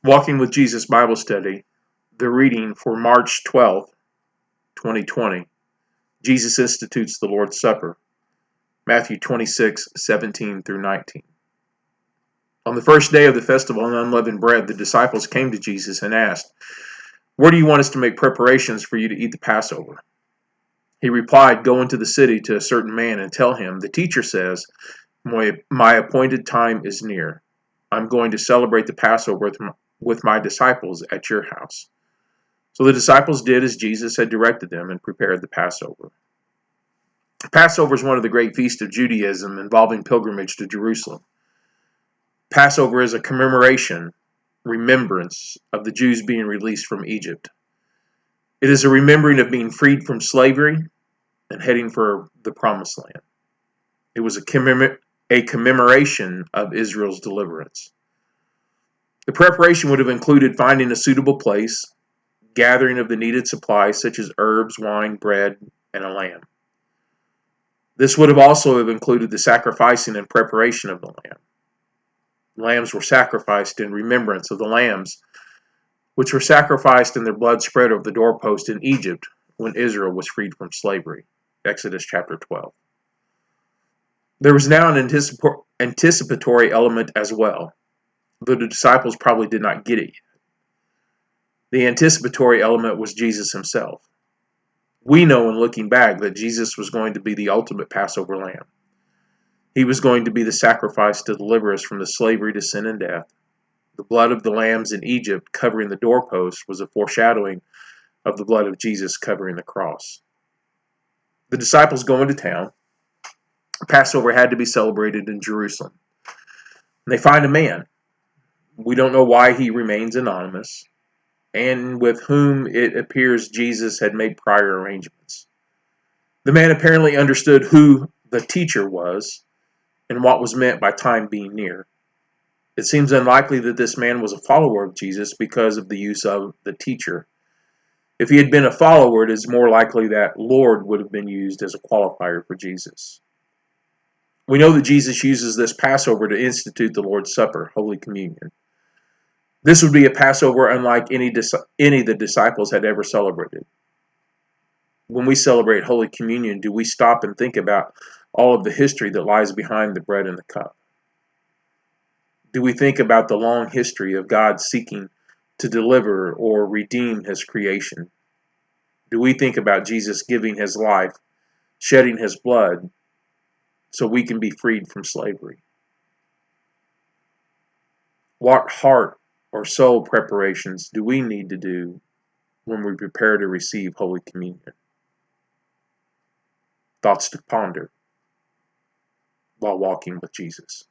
Walking with Jesus Bible Study, the reading for March 12th, 2020. Jesus institutes the Lord's Supper, Matthew 26:17 through 19. On the first day of the festival of unleavened bread, the disciples came to Jesus and asked, "Where do you want us to make preparations for you to eat the Passover?" He replied, "Go into the city to a certain man and tell him, 'The teacher says, my appointed time is near. I'm going to celebrate the Passover with my disciples at your house.'" So the disciples did as Jesus had directed them and prepared the Passover. Passover is one of the great feasts of Judaism involving pilgrimage to Jerusalem. Passover is a commemoration, remembrance of the Jews being released from Egypt. It is a remembering of being freed from slavery and heading for the Promised Land. It was a commemoration of Israel's deliverance. The preparation would have included finding a suitable place, gathering of the needed supplies such as herbs, wine, bread, and a lamb. This would have also have included the sacrificing and preparation of the lamb. Lambs were sacrificed in remembrance of the lambs, which were sacrificed and their blood spread over the doorpost in Egypt when Israel was freed from slavery. Exodus chapter 12. There was now an anticipatory element as well, though the disciples probably did not get it yet. The anticipatory element was Jesus himself. We know in looking back that Jesus was going to be the ultimate Passover lamb. He was going to be the sacrifice to deliver us from the slavery to sin and death. The blood of the lambs in Egypt covering the doorpost was a foreshadowing of the blood of Jesus covering the cross. The disciples go into town. Passover had to be celebrated in Jerusalem. They find a man. We don't know why he remains anonymous, and with whom it appears Jesus had made prior arrangements. The man apparently understood who the teacher was and what was meant by time being near. It seems unlikely that this man was a follower of Jesus because of the use of the teacher. If he had been a follower, it is more likely that Lord would have been used as a qualifier for Jesus. We know that Jesus uses this Passover to institute the Lord's Supper, Holy Communion. This would be a Passover unlike any the disciples had ever celebrated. When we celebrate Holy Communion, do we stop and think about all of the history that lies behind the bread and the cup? Do we think about the long history of God seeking to deliver or redeem his creation? Do we think about Jesus giving his life, shedding his blood, so we can be freed from slavery? What heart or soul preparations do we need to do when we prepare to receive Holy Communion? Thoughts to ponder while walking with Jesus.